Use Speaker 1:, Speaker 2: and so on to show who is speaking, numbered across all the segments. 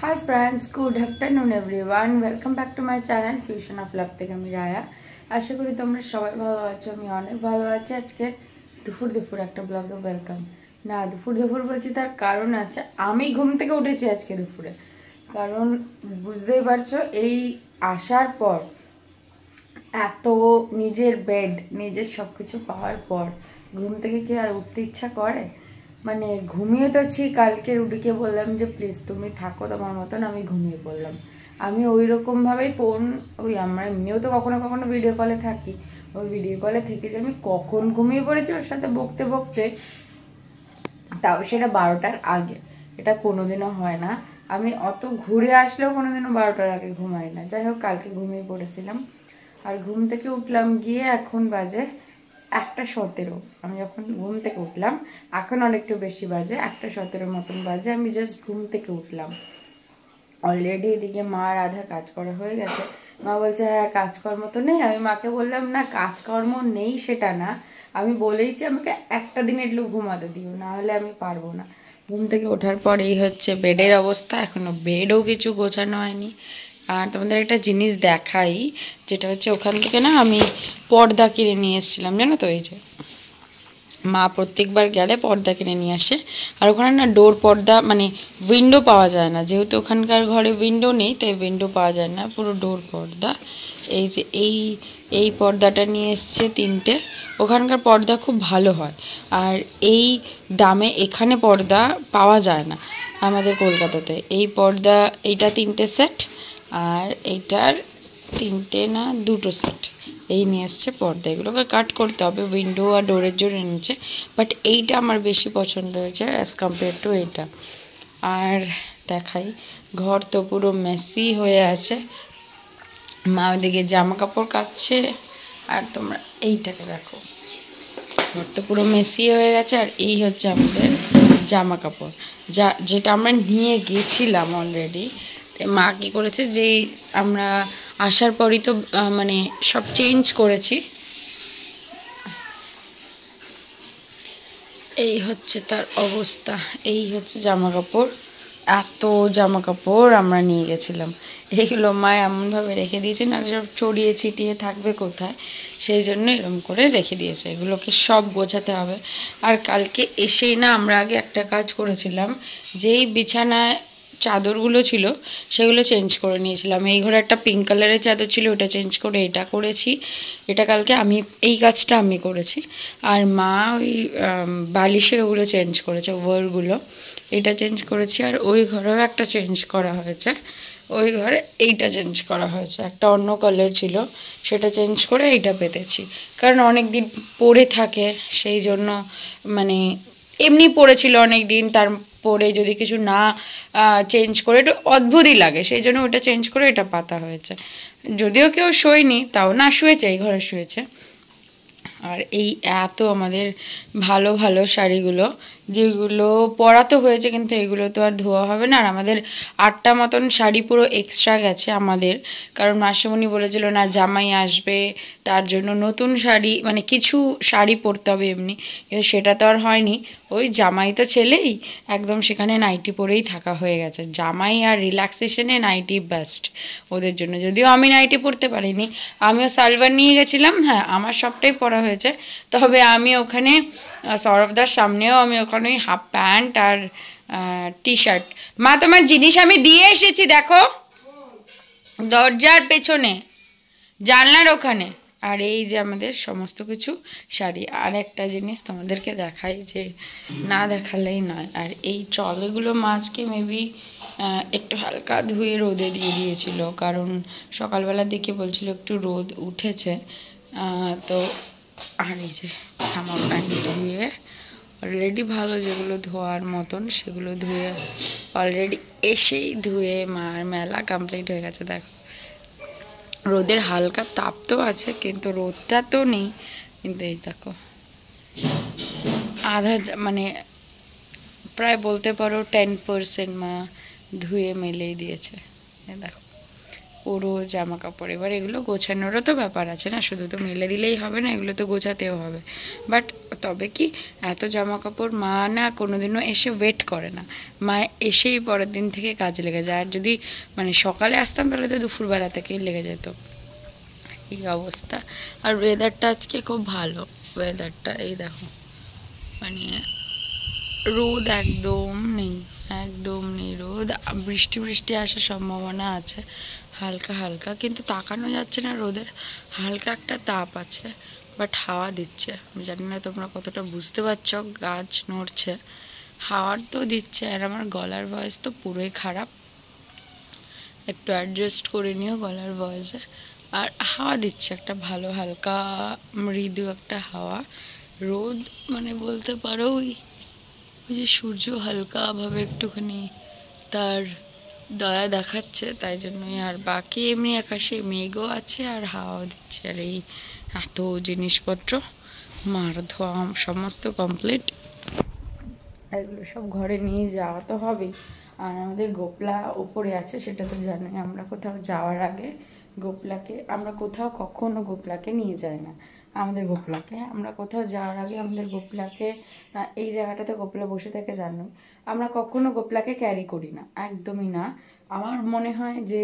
Speaker 1: Hi friends, good afternoon everyone. Welcome back to my channel Fusion of Love থেকে আমি রায়া। আশা করি তোমরা সবাই ভালো আছো। আমি অনেক ভালো আছি। আজকে দুপুর একটা ব্লগে ওয়েলকাম। না দুপুর বলছি তার কারণ আছে। আমি ঘুম থেকে উঠেছি আজকে দুপুরে। কারণ বুঝতেই পারছো এই আসার পর এত নিজের বেড নিজের সবকিছু পাওয়ার পর ঘুম থেকে কি আর উঠতে ইচ্ছা করে? মানে ঘুমিয়ে তো ছি। কালকে রুডিকে বললাম যে প্লিজ তুমি থাকো তোমার মতন, আমি ঘুমিয়ে পড়লাম। আমি ওই রকমভাবেই ফোন আমরা এমনিও তো কখনো কখনো ভিডিও কলে থাকি, ওই ভিডিও কলে থেকে যে আমি কখন ঘুমিয়ে পড়েছি ওর সাথে বকতে বকতে, তাও সেটা 12টার আগে। এটা কোনোদিনও হয় না। আমি অত ঘুরে আসলেও কোনোদিনও 12টার আগে ঘুমাই না। যাই হোক কালকে ঘুমিয়ে পড়েছিলাম আর ঘুম থেকে উঠলাম গিয়ে এখন বাজে 1:17। আমি যখন ঘুম থেকে উঠলাম এখন অনেকটা বেশি বাজে, 1:17 মতন বাজে। আমি জাস্ট ঘুম থেকে উঠলাম। অলরেডি এদিকে মার আধা কাজ করা হয়ে গেছে। মা বলছে হ্যাঁ কাজকর্ম তো নেই। আমি মাকে বললাম না কাজকর্ম নেই সেটা না, আমি বলেইছি আমাকে একটা দিন একটু ঘুমাতে দিও, না হলে আমি পারবো না। ঘুম থেকে ওঠার পর এই হচ্ছে বেডের অবস্থা। এখনো বেডও কিছু গোছানো হয়নি। আর তোমাদের একটা জিনিস দেখাই, যেটা হচ্ছে ওখান থেকে না আমি পর্দা কিনে নিয়ে এসেছিলাম, জানো তো? এই যে মা প্রত্যেকবার গেলে পর্দা কিনে নিয়ে আসে। আর ওখানে না ডোর পর্দা মানে উইন্ডো পাওয়া যায় না, যেহেতু ওখানকার ঘরে উইন্ডো নেই তাই উইন্ডো পাওয়া যায় না, পুরো ডোর পর্দা। এই যে এই পর্দাটা নিয়ে এসছে 3টে। ওখানকার পর্দা খুব ভালো হয় আর এই দামে এখানে পর্দা পাওয়া যায় না আমাদের কলকাতাতে। এই পর্দা এইটা 3টে সেট আর এইটার 3টে না 2টো সেট এই নিয়ে এসছে পর্দা। এগুলোকে কাট করতে হবে, উইন্ডো আর ডোরের জন্য এনেছে, বাট এইটা আমার বেশি পছন্দ হয়েছে অ্যাজ কম্পেয়ার টু এইটা। আর দেখাই, ঘর তো পুরো মেসি হয়ে আছে। মা ওদিকে জামা কাপড় কাচ্ছে আর তোমরা এইটাকে দেখো, ঘর তো পুরো মেসি হয়ে গেছে। আর এই হচ্ছে আমাদের জামা কাপড় যেটা আমরা নিয়ে গেছিলাম অলরেডি। মা কী করেছে, যেই আমরা আসার পরই তো মানে সব চেঞ্জ করেছি। এই হচ্ছে তার অবস্থা। এই হচ্ছে জামা কাপড়, এত জামা কাপড় আমরা নিয়ে গেছিলাম। এইগুলো মা এমনভাবে রেখে দিয়েছে না সব ছড়িয়ে ছিটিয়ে থাকবে কোথায়, সেই জন্য এরকম করে রেখে দিয়েছে। এগুলোকে সব গোছাতে হবে। আর কালকে এসেই না আমরা আগে একটা কাজ করেছিলাম, যেই বিছানায় চাদরগুলো ছিল সেগুলো চেঞ্জ করে নিয়েছিলাম। এই ঘরে একটা পিঙ্ক কালারের চাদর ছিল, ওটা চেঞ্জ করে এটা করেছি। এটা কালকে আমি এই কাজটা আমি করেছি। আর মা ওই বালিশের ওগুলো চেঞ্জ করেছে, ওভারগুলো এটা চেঞ্জ করেছি। আর ওই ঘরেও একটা চেঞ্জ করা হয়েছে, ওই ঘরে এইটা চেঞ্জ করা হয়েছে, একটা অন্য কালার ছিল সেটা চেঞ্জ করে এইটা পেতেছি। কারণ অনেক দিন পরে থাকে সেই জন্য, মানে এমনি পড়েছিল অনেক দিন, তারপরে যদি কিছু না চেঞ্জ করে একটু অদ্ভুতই লাগে, সেই জন্য ওটা চেঞ্জ করে এটা পাতা হয়েছে। যদিও কেউ শোয়নি, তাও না শুয়েছে, এই ঘরে শুয়েছে। আর এই এত আমাদের ভালো ভালো শাড়িগুলো, যেগুলো পরা তো হয়েছে কিন্তু এগুলো তো আর ধোয়া হবে না। আর আমাদের 8টা মতন শাড়ি পুরো এক্সট্রা গেছে আমাদের, কারণ মাসিমণি বলেছিল না জামাই আসবে তার জন্য নতুন শাড়ি, মানে কিছু শাড়ি পরতে হবে এমনি, কিন্তু সেটা তো আর হয়নি। ওই জামাই তো ছেলেই, একদম সেখানে নাইটি পরেই থাকা হয়ে গেছে। জামাই আর রিল্যাক্সেশনে নাইটি বেস্ট ওদের জন্য। যদিও আমি নাইটি পরতে পারিনি, আমিও সালভার নিয়ে গেছিলাম। হ্যাঁ আমার সবটাই পরা হয়েছে, তবে আমি ওখানে সৌরভদার সামনেও আমি ওখানে ওই হাফ প্যান্ট আর টি শার্ট। মা তোমার জিনিস আমি দিয়ে এসেছি, দেখো দরজার পেছনে জানলার ওখানে। আর এই যে আমাদের সমস্ত কিছু শাড়ি। আর একটা জিনিস তোমাদেরকে দেখাই, যে না দেখালেই নয়। আর এই ট্রলিগুলো মাছকে মেবি একটু হালকা ধুয়ে রোদে দিয়ে দিয়েছিল, কারণ সকালবেলার দিকে বলছিল একটু রোদ উঠেছে। তো আর এই যে জামা প্যান্ট ধুয়ে অলরেডি ভালো, যেগুলো ধোয়ার মতন সেগুলো ধুয়ে অলরেডি এসেই ধুয়ে মার মেলা কমপ্লিট হয়ে গেছে। দেখো রোদের হালকা তাপ তো আছে কিন্তু রোদটা তো নেই, কিন্তু এই দেখো আধা মানে প্রায় বলতে পারো 10% মা ধুয়ে মেলেই দিয়েছে। দেখো ওরও জামা কাপড়, এবার এগুলো গোছানোরও তো ব্যাপার আছে না, শুধু তো মেলে দিলেই হবে না, এগুলো তো গোছাতেও হবে। বাট তবে কি এত জামা কাপড় মা না কোনোদিনও এসে ওয়েট করে না, মা এসেই পরের দিন থেকে কাজে লেগে যায়। আর যদি মানে সকালে আসতাম তাহলে তো দুপুরবেলা থেকেই লেগে যেত, এই অবস্থা। আর ওয়েদারটা আজকে খুব ভালো, ওয়েদারটা এই দেখো, মানে রোদ একদম নেই, একদম নেই রোদ। বৃষ্টি বৃষ্টি আসার সম্ভাবনা আছে হালকা হালকা, কিন্তু তাকানো যাচ্ছে না রোদের, হালকা একটা তাপ আছে, বাট হাওয়া দিচ্ছে। আমি জানি না তোমরা কতটা বুঝতে পারছো, গাছ নড়ছে, হাওয়ার তো দিচ্ছে। আর আমার গলার ভয়েস তো পুরোই খারাপ, একটু অ্যাডজাস্ট করে নিও গলার ভয়েসে। আর হাওয়া দিচ্ছে একটা ভালো হালকা মৃদু একটা হাওয়া। রোদ মানে বলতে পারো ওই যে সূর্য হালকাভাবে একটুখানি তার দয়া দেখাচ্ছে, তাই জন্যই। আর বাকি এমনি আকাশে মেঘও আছে আর হাওয়াও দিচ্ছে। আর এই এত জিনিসপত্র মার ধোয়া সমস্ত কমপ্লিট, এগুলো সব ঘরে নিয়ে যাওয়া তো হবেই। আর আমাদের গোপলা ওপরে আছে, সেটা তো জানোই। আমরা কোথাও যাওয়ার আগে গোপলাকে, আমরা কোথাও কখনো গোপলাকে নিয়ে যাই না। আমাদের গোপলাকে আমরা কোথাও যাওয়ার আগে আমাদের গোপলাকে, এই জায়গাটাতে গোপলা বসে থাকে জানোই, আমরা কখনো গোপলাকে ক্যারি করি না, একদমই না। আমার মনে হয় যে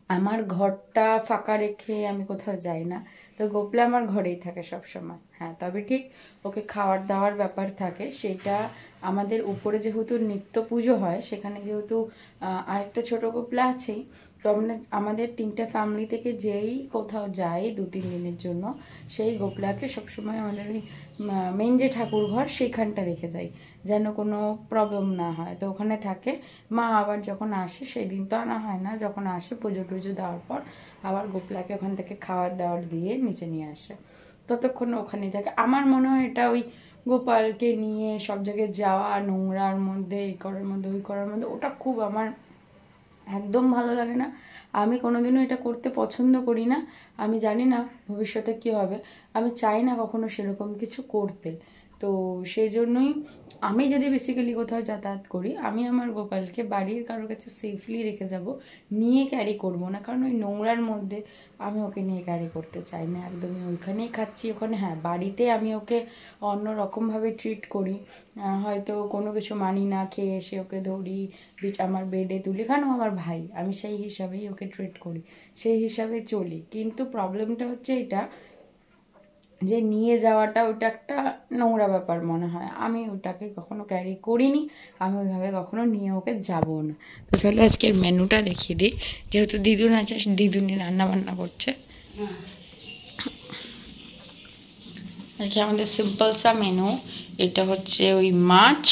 Speaker 1: আমার ঘরটা ফাঁকা রেখে আমি কোথাও যাই না, তো গোপলা আমার ঘরেই থাকে সব সময়। হ্যাঁ, তবে ঠিক ওকে খাওয়ার দাওয়ার ব্যাপার থাকে, সেটা আমাদের উপরে যেহেতু নিত্য পুজো হয়, সেখানে যেহেতু আরেকটা ছোট গোপলা আছেই, তো আমরা আমাদের 3টে ফ্যামিলি থেকে যেই কোথাও যাই 2-3 দিনের জন্য, সেই গোপলাকে সবসময় আমাদের ওই মেন যে ঠাকুর ঘর সেইখানটা রেখে যাই, যেন কোনো প্রবলেম না হয়। তো ওখানে থাকে। মা আবার যখন আসে, সেই দিন তো আনা হয় না, যখন আসে পুজো টুজো দেওয়ার পর আবার গোপলাকে ওখান থেকে খাওয়ার দাওয়ার দিয়ে নিচে নিয়ে আসে, ততক্ষণ ওখানেই থাকে। আমার মনে হয় এটা ওই গোপালকে নিয়ে সব জায়গায় যাওয়া, নোংরার মধ্যে এই করার মধ্যে ওই করার মধ্যে, ওটা খুব আমার একদম ভালো লাগে না। আমি কোনোদিনও এটা করতে পছন্দ করি না। আমি জানি না ভবিষ্যতে কী হবে, আমি চাই না কখনো সেরকম কিছু করতে। তো সেই জন্যই আমি যদি বেসিক্যালি কোথাও যাতায়াত করি, আমি আমার গোপালকে বাড়ির কারোর কাছে সেফলি রেখে যাব, নিয়ে ক্যারি করব না। কারণ ওই নোংরার মধ্যে আমি ওকে নিয়ে ক্যারি করতে চাই না একদমই। ওইখানেই খাচ্ছি ওখানে, হ্যাঁ বাড়িতে আমি ওকে অন্য রকমভাবে ট্রিট করি, হয়তো কোনো কিছু মানি না, খেয়ে এসে ওকে ধরি, আমার বেডে তুলি, কারণ আমার ভাই, আমি সেই হিসাবেই ওকে ট্রিট করি, সেই হিসাবে চলি। কিন্তু প্রবলেমটা হচ্ছে এটা যে নিয়ে যাওয়াটা, ওটা একটা নোংরা ব্যাপার মনে হয়, আমি ওটাকে কখনো ক্যারি করিনি, আমি ওইভাবে কখনো নিয়ে ওকে যাবো না। তো চলো আজকের মেনুটা দেখিয়ে দিই, যেহেতু দিদুন আছে, দিদুনি রান্না বান্না করছে। আজকে আমাদের সিম্পল সা মেনু, এটা হচ্ছে ওই মাছ,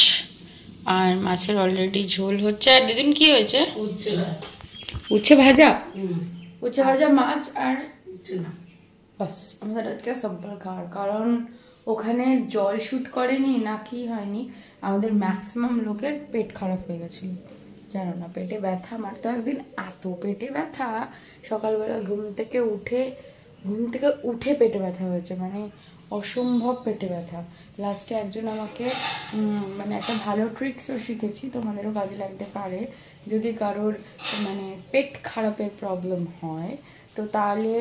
Speaker 1: আর মাছের অলরেডি ঝোল হচ্ছে। আর দিদুন কি হয়েছে? উচ্ছে ভাজা, উচ্ছে ভাজা মাছ আর বাস। আমাদের আজকে সিম্পল খাওয়ার, কারণ ওখানে জল শ্যুট করেনি না কি হয়নি, আমাদের ম্যাক্সিমাম লোকের পেট খারাপ হয়ে গেছিল, জানো না, পেটে ব্যথা। আমার তো একদিন এত পেটে ব্যথা, সকালবেলা ঘুম থেকে উঠে পেটে ব্যথা হয়েছে, মানে অসম্ভব পেটে ব্যথা। লাস্টে একজন আমাকে মানে একটা ভালো ট্রিক্সও শিখেছি, তোমাদেরও কাজে লাগতে পারে। যদি কারোর মানে পেট খারাপের প্রবলেম হয়, তো তাহলে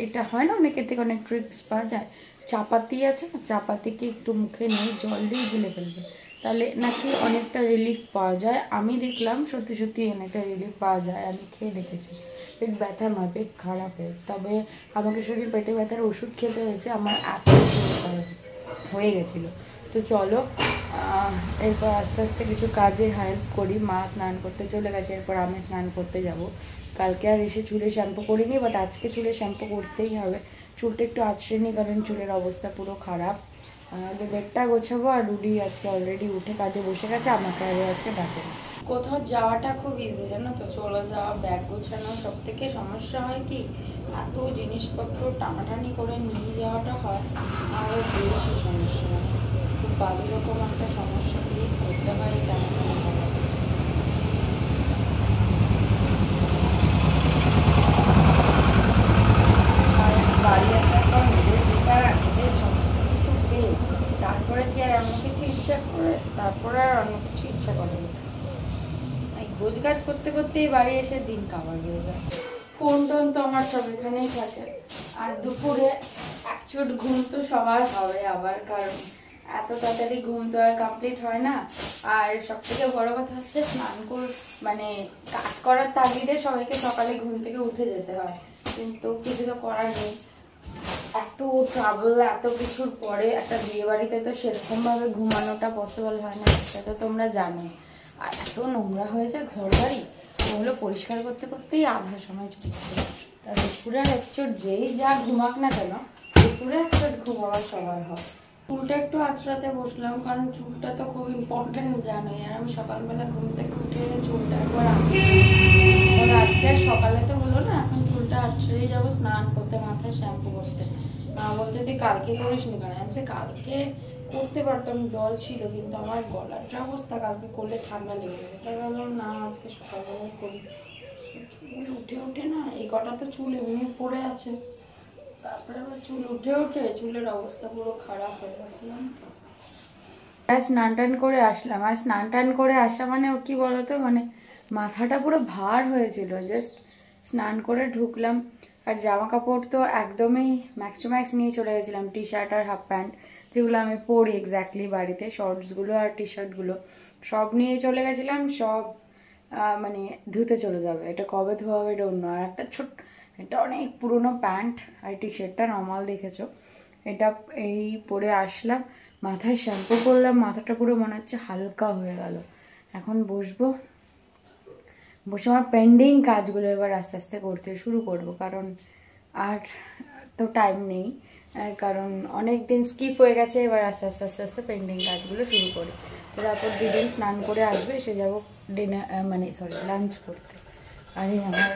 Speaker 1: এটা হয় না, অনেকের থেকে অনেক ট্রিক্স পাওয়া যায়। চাপাতি আছে না, চাপাতিকে একটু মুখে নিয়ে জল দিয়ে গিলে ফেলবে, তাহলে নাকি অনেকটা রিলিফ পাওয়া যায়। আমি দেখলাম সত্যি সত্যি অনেকটা রিলিফ পাওয়া যায়, আমি খেয়ে দেখেছি। পেট ব্যথা নয়, পেট খারাপের। তবে আমাকে শুধু পেটে ব্যথার ওষুধ খেতে হয়েছে, আমার এত হয়ে গেছিলো। তো চলো এরপর আস্তে আস্তে কিছু কাজে হেল্প করি। মা স্নান করতে চলে গেছে, এরপর আমি স্নান করতে যাব। কালকে আর এসে চুলে শ্যাম্পু করিনি, বাট আজকে চুলে শ্যাম্পু করতেই হবে। চুলটা একটু আঁচড়ে নিই, কারণ চুলের অবস্থা পুরো খারাপ। আগে বেডটা গোছাবো। আর রুডি আজকে অলরেডি উঠে কাজে বসে গেছে, আমাকে আগে আজকে ডাকে না। কোথাও যাওয়াটা খুব ইজি জানো তো, চলে যাওয়া, ব্যাগ গোছানো। সব থেকে সমস্যা হয় কি, এত জিনিসপত্র টানাটানি করে নিয়ে যাওয়াটা হয়, আরও বেশি সমস্যা হয়। খুব বাজে রকম একটা সমস্যা ফেস করতে হয় এই টানাটানি করা। আর বাড়ি আসার পর নিজের বিচার, নিজের সমস্ত কিছু পেয়ে তারপরে কি আর অন্য কিছু ইচ্ছা করে, তারপরে আর অন্য কিছু ইচ্ছা করে না। এই গোছ কাজ করতে করতেই বাড়ি এসে দিন কাবার হয়ে যায়। ফোন টোন তো আমার সব এখানেই থাকে। আর দুপুরে একচুট ঘুম তো সবার হবে আবার, কারণ এত তাড়াতাড়ি ঘুম তো আর কমপ্লিট হয় না। আর সব থেকে বড় কথা হচ্ছে স্নান মানে কাজ করার তাগিদে সবাইকে সকালে ঘুম থেকে উঠে যেতে হয়, কিন্তু কিছু তো করার নেই। এত ট্রাভেল এত কিছুর পরে একটা বিয়ে বাড়িতে তো সেরকমভাবে ঘুমানোটা পসিবল হয় না, সেটা তো তোমরা জানো। আর এত নোংরা হয়েছে ঘর বাড়ি, ওগুলো পরিষ্কার করতে করতেই আধা সময় চলে যাবে। আর দুপুরের একচোট যেই যা ঘুমাক না কেন, দুপুরে একচোট ঘুমাবার সবার হয়। চুলটা একটু আঁচড়াতে বসলাম, কারণ চুলটা তো খুব ইম্পর্টেন্ট জানোই। আর আমি সকালবেলা ঘুম থেকে উঠে এসে চুলটা একবার আঁচড়ে, আজকে সকালে তো হলো না, এখন চুলটা আঁচড়েই যাবো স্নান করতে, মাথায় শ্যাম্পু করতে। মা বলতে তুই কালকে করিস নি কেন? আচ্ছা কালকে করতে পারতাম, জল ছিল, কিন্তু আমার গলার যা অবস্থা, কালকে করলে ঠান্ডা লেগে যাবে। তাই ভাবলাম না, আজকে সকালবেলায় করি। চুল উঠে উঠে না, এই কটা তো চুল এমনি পড়ে আছে, তারপরে আবার চুল উঠে উঠে চুলের অবস্থা পুরো খারাপ হয়ে গেছিলাম। তো স্নান টান করে আসলাম। আর স্নান টান করে আসা মানে কি বলতো, মানে মাথাটা পুরো ভার হয়েছিল। জাস্ট স্নান করে ঢুকলাম, আর জামা কাপড় তো একদমই ম্যাক্স টু ম্যাক্স নিয়ে চলে গেছিলাম। টি শার্ট আর হাফ প্যান্ট, যেগুলো আমি পরি এক্স্যাক্টলি বাড়িতে, শর্টসগুলো আর টি শার্টগুলো সব নিয়ে চলে গেছিলাম। সব মানে ধুতে চলে যাবে, এটা কবে ধোয়া হবে এটা অন্য। আর একটা এটা অনেক পুরনো প্যান্ট আর টি শার্টটা নর্মাল দেখেছো, এটা এই পরে আসলাম, মাথায় শ্যাম্পু করলাম, মাথাটা পুরো মনে হচ্ছে হালকা হয়ে গেল। এখন বসে আমার পেন্ডিং কাজগুলো এবার আস্তে আস্তে করতে শুরু করব, কারণ আর তো টাইম নেই, কারণ অনেক দিন স্কিপ হয়ে গেছে। এবার আস্তে আস্তে আস্তে আস্তে পেন্ডিং কাজগুলো শুরু করি। তো তারপর দিদিন স্নান করে আসবে, এসে যাবো লাঞ্চ করতে। আর আমার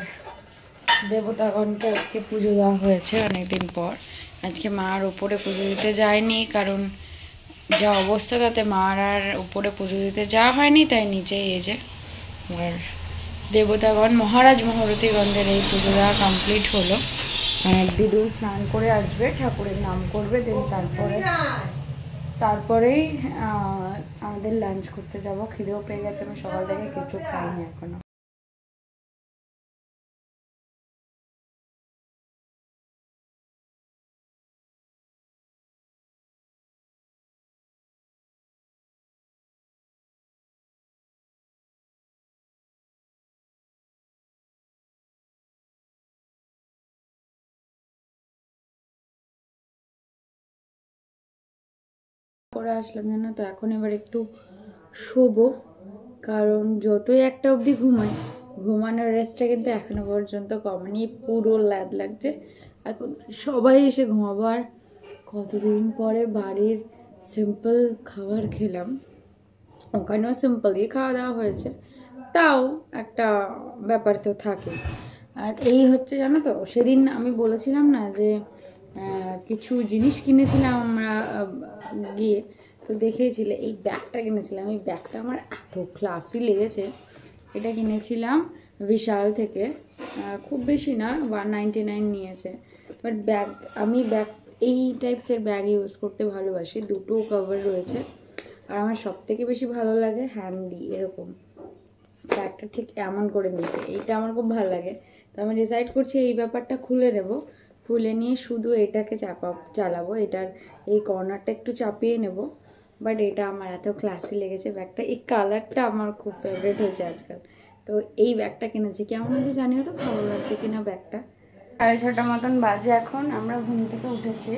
Speaker 1: দেবতাগণকে আজকে পুজো দেওয়া হয়েছে অনেকদিন পর। আজকে মার উপরে পুজো দিতে যায়নি, কারণ যা অবস্থা তাতে মার আর উপরে পুজো দিতে যাওয়া হয়নি, তাই নিচেই এই যে আর দেবতাগণ মহারাজ মহারথীগণদের এই পুজো দেওয়া কমপ্লিট হলো। দিদুন স্নান করে আসবে, ঠাকুরের নাম করবে, দেন তারপরেই আমাদের লাঞ্চ করতে যাব। খিদেও পেয়ে গেছে, আমি সকাল থেকে কিছু খাইনি এখনো। করে আসলাম জানো তো, এখন এবার একটু শোবো, কারণ যতই একটা অবধি ঘুমাই, ঘুমানোর রেস্টটা কিন্তু এখনো পর্যন্ত কমেনি, পুরো ল্যাদ লাগছে। এখন সবাই এসে ঘুমাবো। আর কতদিন পরে বাড়ির সিম্পল খাবার খেলাম, ওখানেও সিম্পলই খাওয়া দাওয়া হয়েছে, তাও একটা ব্যাপার তো থাকে। আর এই হচ্ছে জানো তো, সেদিন আমি বলেছিলাম না যে কিছু জিনিস কিনেছিলাম আমরা গিয়ে, তো দেখেছিলে এই ব্যাগটা কিনেছিলাম। এই ব্যাগটা আমার এত ক্লাসি লেগেছে। এটা কিনেছিলাম বিশাল থেকে, খুব বেশি না, 199 নিয়েছে। বাট আমি এই টাইপসের ব্যাগ ইউজ করতে ভালোবাসি। দুটো কভার রয়েছে, আর আমার সব থেকে বেশি ভালো লাগে হ্যান্ডি এরকম ব্যাগটা, ঠিক এমন করে নিতে, এইটা আমার খুব ভালো লাগে। তো আমি ডিসাইড করছি এই ব্যাপারটা খুলে নেব, খুলে নিয়ে শুধু এটাকে চালাবো, এটার এই কর্নারটা একটু চাপিয়ে নেব। বাট এটা আমার এত ক্লাসি লেগেছে ব্যাগটা, এই কালারটা আমার খুব ফেভারিট হয়েছে আজকাল। তো এই ব্যাগটা কিনেছি, কেমন আছে জানিও তো, ভালো লাগছে কিনা ব্যাগটা। 6:30 মতন বাজে এখন, আমরা ঘুম থেকে উঠেছি।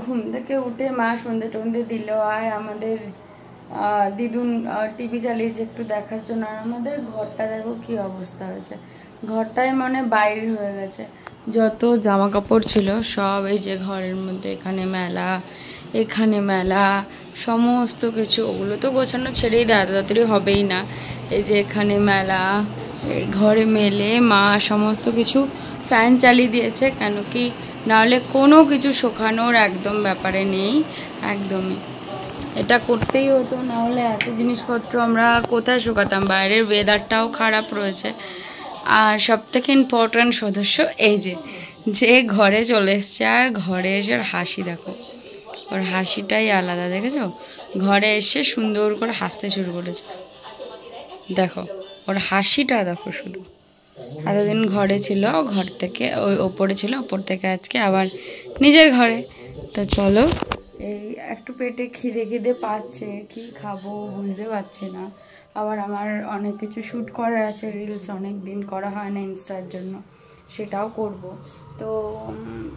Speaker 1: ঘুম থেকে উঠে মা সন্ধে টন্ধে দিল, আর আমাদের দিদুন টিভি চালিয়েছে একটু দেখার জন্য। আর আমাদের ঘরটা দেখো কি অবস্থা হয়েছে, ঘরটায় মানে বাইরে হয়ে গেছে। যত জামা কাপড় ছিল সব এই যে ঘরের মধ্যে, এখানে মেলা সমস্ত কিছু, ওগুলো তো গোছানো ছেড়েই দেয়, তাড়াতাড়ি হবেই না। এই যে এখানে মেলা, এই ঘরে মেলে মা সমস্ত কিছু ফ্যান চালিয়ে দিয়েছে, কেন কি নাহলে কোনো কিছু শোকানোর একদম ব্যাপারে নেই, একদমই এটা করতেই হতো, নাহলে এত জিনিসপত্র আমরা কোথায় শুকাতাম। বাইরের ওয়েদারটাও খারাপ রয়েছে। আর সবথেকে ইম্পর্ট্যান্ট সদস্য এই যে ঘরে চলে এসছে, আর ঘরে এসে ওর হাসি দেখো, ওর হাসিটাই আলাদা, দেখেছো? ঘরে এসে সুন্দর করে হাসতে শুরু করেছে, দেখো ওর হাসিটা দেখো শুধু। এতদিন ঘরে ছিল, ঘর থেকে ওই ওপরে ছিল, ওপর থেকে আজকে আবার নিজের ঘরে। তো চলো, এই একটু পেটে খিদে খিদে পাচ্ছে, কি খাবো বুঝতে পারছি না। আবার আমার অনেক কিছু শ্যুট করার আছে, রিলস অনেক দিন করা হয় না ইনস্টার জন্য, সেটাও করব। তো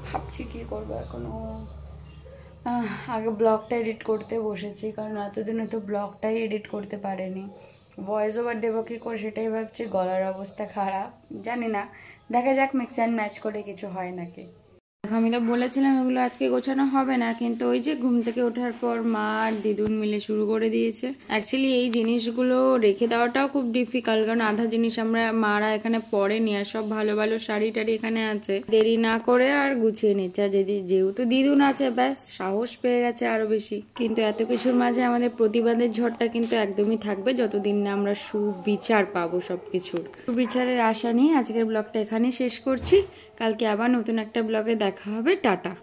Speaker 1: ভাবছি কি করব এখনও। আগে ব্লগটা এডিট করতে বসেছি, কারণ এতদিনে তো ব্লগটাই এডিট করতে পারিনি। ভয়েস ওভার দেবো কী করে সেটাই ভাবছি, গলার অবস্থা খারাপ, জানি না, দেখা যাক মিক্স অ্যান্ড ম্যাচ করে কিছু হয় নাকি। আমি তো বলেছিলাম এগুলো আজকে গোছানো হবে না, কিন্তু ওই যে ঘুম থেকে ওঠার পর মা আর দিদুন মিলে শুরু করে দিয়েছে। অ্যাকচুয়ালি এই জিনিসগুলো রেখে দেওয়াটাও খুব ডিফিকাল্ট, কারণ আধা জিনিস আমরা মারা এখানে পরেনি, আর সব ভালো ভালো শাড়ি টাড়ি এখানে আছে। দেরি না করে আর গুছিয়ে নিচ্ছে, আর যেহেতু দিদুন আছে ব্যাস সাহস পেয়ে গেছে আরো বেশি। কিন্তু এত কিছুর মাঝে আমাদের প্রতিবাদের ঝড়টা কিন্তু একদমই থাকবে যতদিন না আমরা সুবিচার পাবো সবকিছুর। সুবিচারের আশা নিয়ে আজকের ব্লগটা এখানেই শেষ করছি। কালকে আবার নতুন একটা ব্লগে দেখা হবে। টাটা।